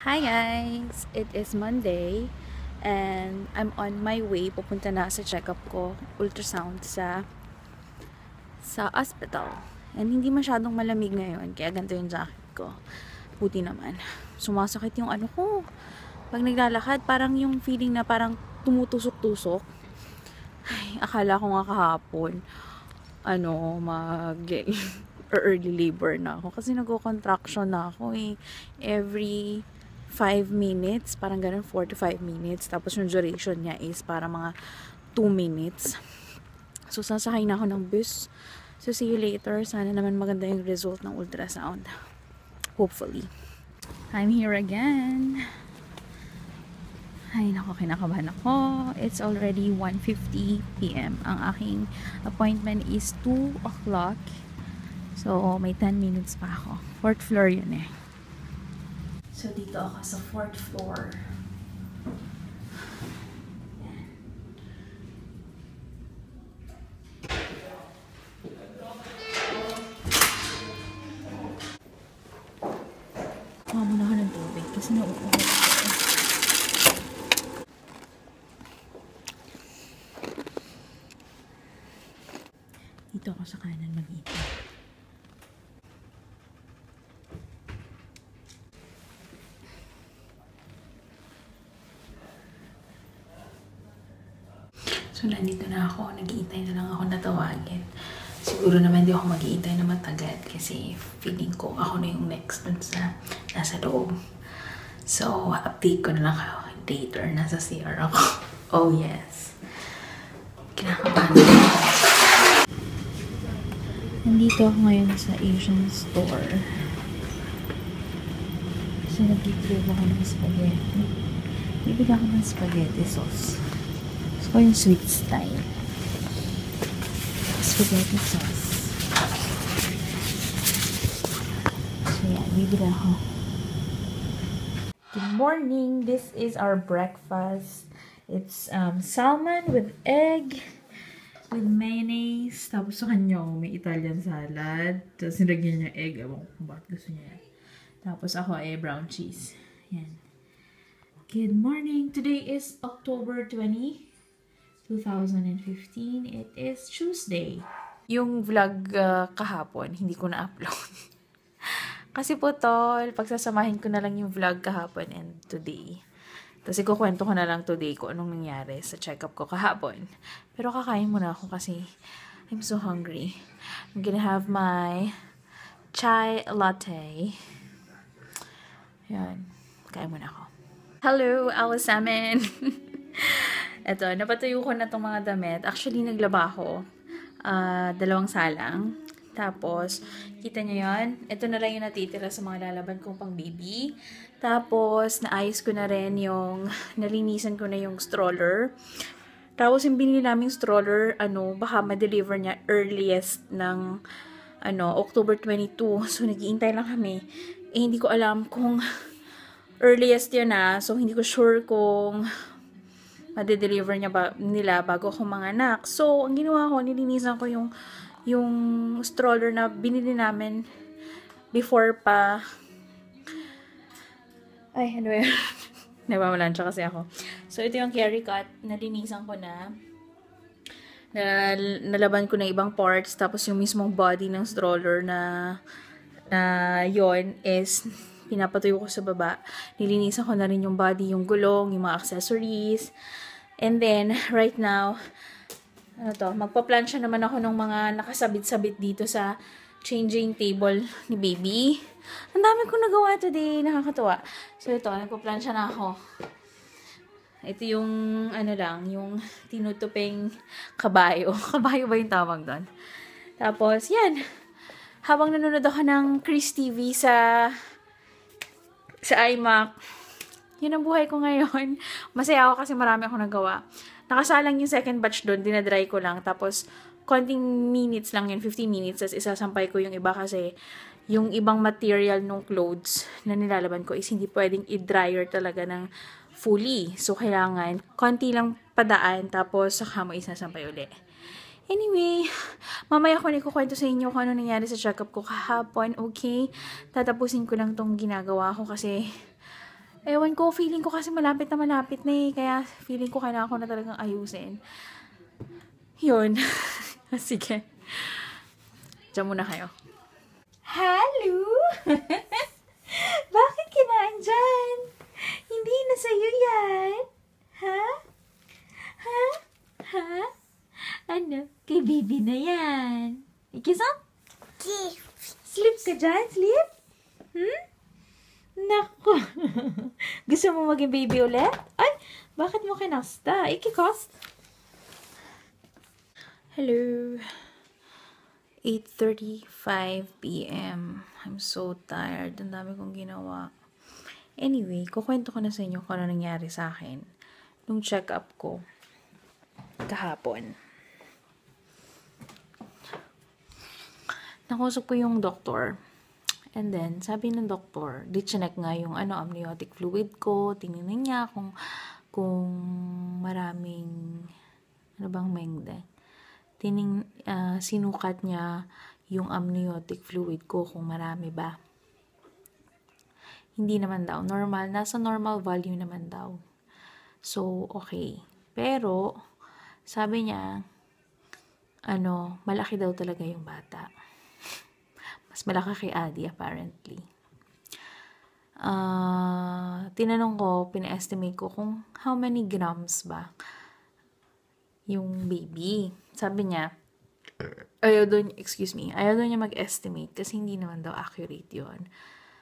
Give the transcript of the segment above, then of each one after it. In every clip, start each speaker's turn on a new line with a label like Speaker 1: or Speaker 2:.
Speaker 1: Hi guys! It is Monday and I'm on my way. Pupunta na sa check-up ko, ultrasound sa hospital. And hindi masyadong malamig ngayon, kaya ganito yung jacket ko. Buti naman. Sumasakit yung ano ko. Pag naglalakad, parang yung feeling na parang tumutusok-tusok. Ay, akala ko nga kahapon, or early labor na ako. Kasi nagko-contraction na ako eh. Every 5 minutes, parang ganun, 4 to 5 minutes. Tapos yung duration niya is para mga 2 minutes. So, sasakay na ako ng bus. So, see you later. Sana naman maganda yung result ng ultrasound. Hopefully. I'm here again. Ay, naku, kinakabahan ako. It's already 1:50 p.m. Ang aking appointment is 2 o'clock. So, may 10 minutes pa ako. 4th floor yun eh. So, dito ako sa 4th floor. Kuha muna ako ng tubig kasi nauuwi ako. Dito ako sa kanan mag-ipon. So, nandito na ako. Nag-iintay na lang ako na tawagin. Siguro naman di ako mag-iintay na matagal kasi feeling ko ako na yung next dun sa nasa loob. So, update ko na lang kayo later. Nasa CR ako. Oh, yes. Kinakabahan na. Nandito ako ngayon sa Asian store. So, nag-grab ako ng spaghetti. Bibili ako ng spaghetti sauce. So, yung sweet style. Spaghetti sauce. So, yeah, bibili ako. Good morning! This is our breakfast. It's salmon with egg, with mayonnaise. Tapos sa kanya, may Italian salad. Tapos nilagyan niya egg. Ewan ko kung bakit gusto niya yan. Tapos ako brown cheese. Yan. Good morning! Today is October 20, 2015. It is Tuesday. Yung vlog kahapon, hindi ko na-upload. Kasi po tol, pagsasamahin ko na lang yung vlog kahapon and today. Tapos ikukwento ko na lang today kung anong nangyari sa check-up ko kahapon. Pero kakain muna ako kasi I'm so hungry. I'm gonna have my chai latte. Yan. Kain muna ako. Hello, Alice Salmon! Eto, napatuyo ko na itong mga damit. Actually, naglaba ako. 2 salang. Tapos, kita nyo yun? Ito na lang yung natitira sa mga lalaban kong pang baby. Tapos, naayos ko na rin yung, nalinisan ko na yung stroller. Tapos, yung binili naming stroller, baka ma-deliver niya earliest ng, October 22. So, nag-iintay lang kami. Eh, hindi ko alam kung earliest yun na. So, hindi ko sure kung ma-deliver nila bago ako manganak. So, ang ginawa ko, nilinisan ko yung stroller na binili namin before pa. Ay, ano yun? Nabamalansya kasi ako. So, ito yung carry cut. Nalinisan ko na. Nalaban ko na ibang parts. Tapos, yung mismong body ng stroller na yon is pinapatuyo ko sa baba. Nilinisan ko na rin yung body, yung gulong, yung mga accessories. And then, right now, magpa-plansya naman ako ng mga nakasabit-sabit dito sa changing table ni baby. Ang dami kong nagawa today. Nakakatuwa. So, ito, nagpa-plansya na ako. Ito yung, yung tinutuping kabayo. Kabayo ba yung tawag doon? Tapos, yan. Habang nanonood ako ng Chris TV sa iMac, yun ang buhay ko ngayon. Masaya ako kasi marami akong nagawa. Nakasalang yung second batch doon, dinadry ko lang. Tapos, konting minutes lang yun, 15 minutes. Tapos, isasampay ko yung iba kasi yung ibang material ng clothes na nilalaban ko is hindi pwedeng i-dryer talaga ng fully. So, kailangan konti lang padaan, tapos saka mo isasampay uli. Anyway, mamaya ko ikukwento sa inyo kung ano nangyari sa check-up ko kahapon, okay? Tatapusin ko lang tong ginagawa ko kasi Ewan ko, feeling ko kasi malapit na eh. Kaya feeling ko kailangan ko na talagang ayusin. Yun. Sige. Diyan muna kayo. Hello? Bakit ka na andyan? Hindi na sa'yo yan. Ha? Ha? Ha? Ano? Kay baby na yan. Ikisam? Sleep ka dyan? Sleep? Naku. Gusto mo maging baby ulit? Ay, bakit mo kinasta? Ikikost? Hello. 8:35 p.m. I'm so tired. Ang dami kong ginawa. Anyway, kukwento ko na sa inyo kung ano nangyari sa akin nung check-up ko kahapon. Nakusap ko yung doktor. And then, sabi ng doktor, di-check nga yung amniotic fluid ko. Tinignan niya kung maraming, mengde. Sinukat niya yung amniotic fluid ko kung marami ba. Hindi naman daw. Normal. Nasa normal value naman daw. So, okay. Pero, sabi niya, malaki daw talaga yung bata. Mas malaki kay Adi, apparently. Tinanong ko, pina-estimate ko kung how many grams ba yung baby. Sabi niya, ayaw daw niya mag-estimate kasi hindi naman daw accurate yun.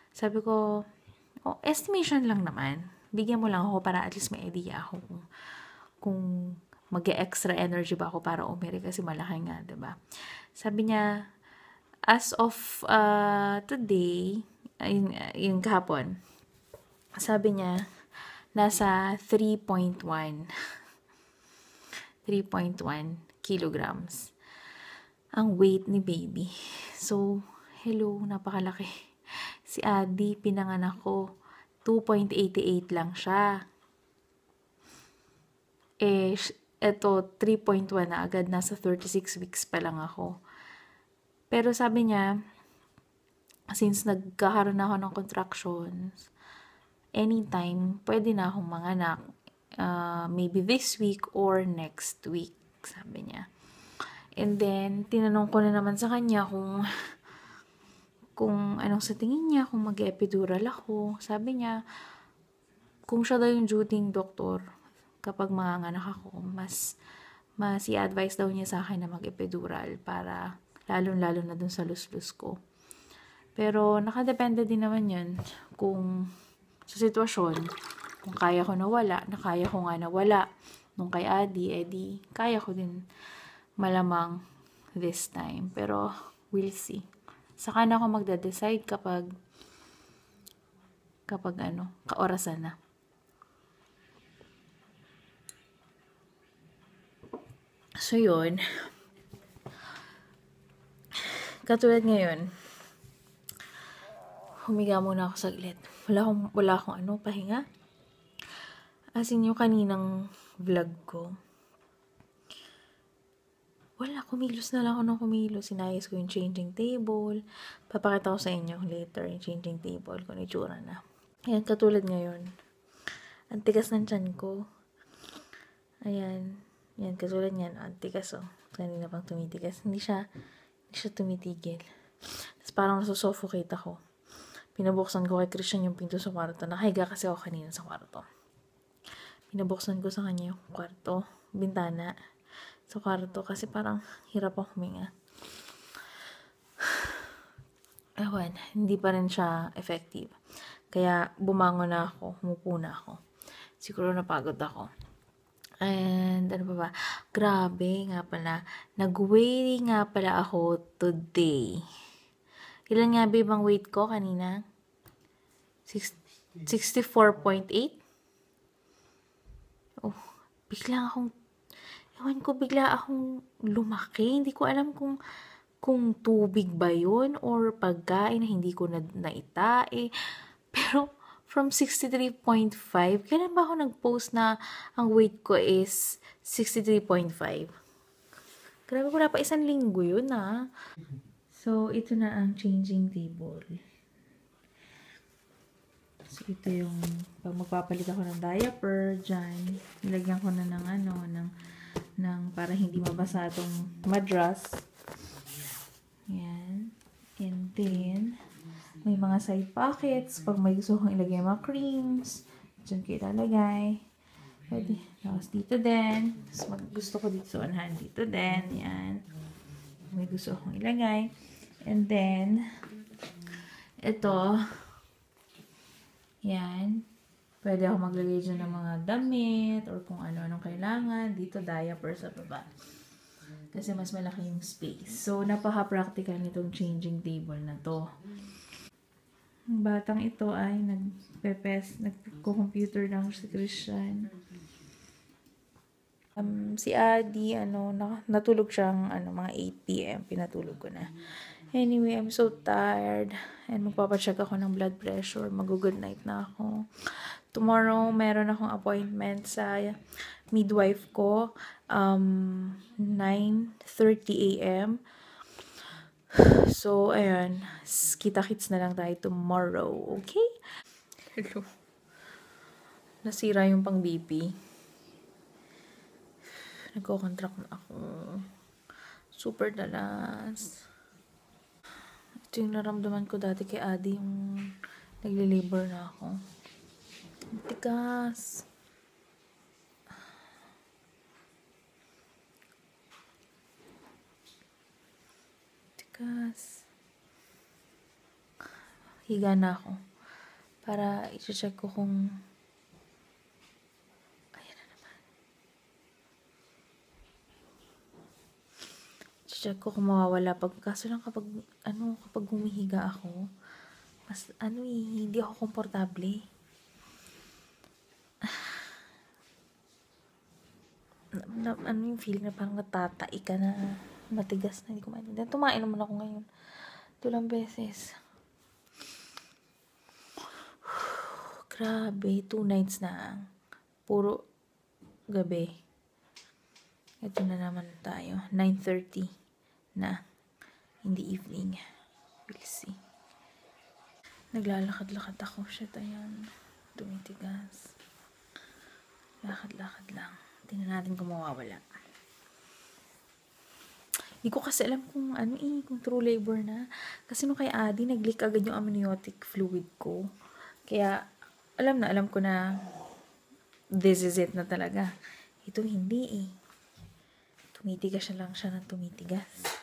Speaker 1: Sabi ko, estimation lang naman. Bigyan mo lang ako para at least may idea ako kung mag-extra energy ba ako para umiri kasi malaki nga, diba? Sabi niya, as of today, yung kahapon, sabi niya, nasa 3.1 kilograms ang weight ni baby. So, hello, napakalaki. Si Adi, pinanganak ko, 2.88 lang siya. Eto, 3.1 na agad, nasa 36 weeks pa lang ako. Pero sabi niya, since nagkakaroon na ako ng contractions, anytime, pwede na akong manganak. Maybe this week or next week, sabi niya. And then, tinanong ko na naman sa kanya kung anong sa tingin niya, kung mag-epidural ako. Sabi niya, kung siya daw yung duty doktor, kapag manganganak ako, mas i-advise daw niya sa akin na mag-epidural para lalo-lalo na dun sa luslus ko. Pero, nakadepende din naman yun kung sa sitwasyon, kung kaya ko nawala, kaya ko nga nawala nung kay Adi, edi kaya ko din malamang this time. Pero, we'll see. Saka na ako magde-decide kapag kaorasan na. So, yun. Katulad ngayon, humiga muna ako saglit. Wala akong pahinga. As in, yung kaninang vlog ko, kumilos na lang ako ng kumilos. Sinayos ko yung changing table. Papakita ko sa inyo later yung changing table kung itsura na. Ayan, katulad ngayon. Ang tigas ng tiyan ko. Ayan. Yan, katulad niyan. Ang tigas, kanina pang tumitigas. Hindi siya tumitigil. Tapos parang nasusuffocate ako. Pinabuksan ko kay Christian yung pinto sa kwarto. Nakahiga kasi ako kanina sa kwarto. Pinabuksan ko sa kanya yung kwarto. Bintana. Sa kwarto. Kasi parang hirap ako huminga. Ewan. Hindi pa rin siya effective. Kaya bumangon na ako. Humupo na ako. Siguro napagod ako. And ano pa ba? Grabe nga pala. Nag-weigh nga pala ako today. Ilan nga ba ibang weight ko kanina? 64.8? Bigla akong lumaki. Hindi ko alam kung tubig ba yun or pagkain na hindi ko naitae. Pero from 63.5, kailan ba ako nag-post na ang weight ko is 63.5? Grabe, wala pa 1 linggo yun, So, ito na ang changing table. So, ito yung, pag magpapalit ako ng diaper, dyan, nilagyan ko na ng para hindi mabasa itong madras. Yan. And then, may mga side pockets. Pag may gusto kong ilagay mga creams, dyan ko ilalagay. Pwede. Tapos dito din. Tapos gusto ko dito sa unahan. Dito din. Yan. May gusto kong ilagay. And then, ito, yan. Pwede ako maglagay dyan ng mga damit or kung ano-anong kailangan. Dito, diaper sa baba. Kasi mas malaki yung space. So, napaka-practical nitong changing table na to. Ang batang ito ay nagko-computer lang si Christian. Si Adi, natulog siyang mga 8 p.m. Pinatulog ko na. Anyway, I'm so tired. And magpapacheck ako ng blood pressure. Mag-good night na ako. Tomorrow, meron akong appointment sa midwife ko. 9:30 a.m. So, ayan. Kita-kits na lang tayo tomorrow. Okay? Hello. Nasira yung pang BP. Nagko-contract na ako. Super dalas. Ito yung naramdaman ko dati kay Adi, yung nagle-labor na ako. Tigas. Tigas. Higa na ako. Para i-check ko kung check ko kung mawawala kaso lang kapag humihiga ako, mas hindi ako komportable. Yung feeling na parang natatai ka na matigas na, hindi ko maintindihan. Tumain naman ako ngayon. 2 lang beses. Grabe, 2 nights na. Puro gabi. Ito na naman tayo. 9:30 na in the evening. We'll see. Naglalakad-lakad ako. Shit, ayan. Tumitigas. Lakad-lakad lang. Tingnan natin kung mawawala. Hindi ko kasi alam kung kung true labor na. Kasi nung kay Adi, nag-leak agad yung amniotic fluid ko. Kaya, alam ko na this is it na talaga. Ito hindi eh. Tumitigas lang siya ng tumitigas.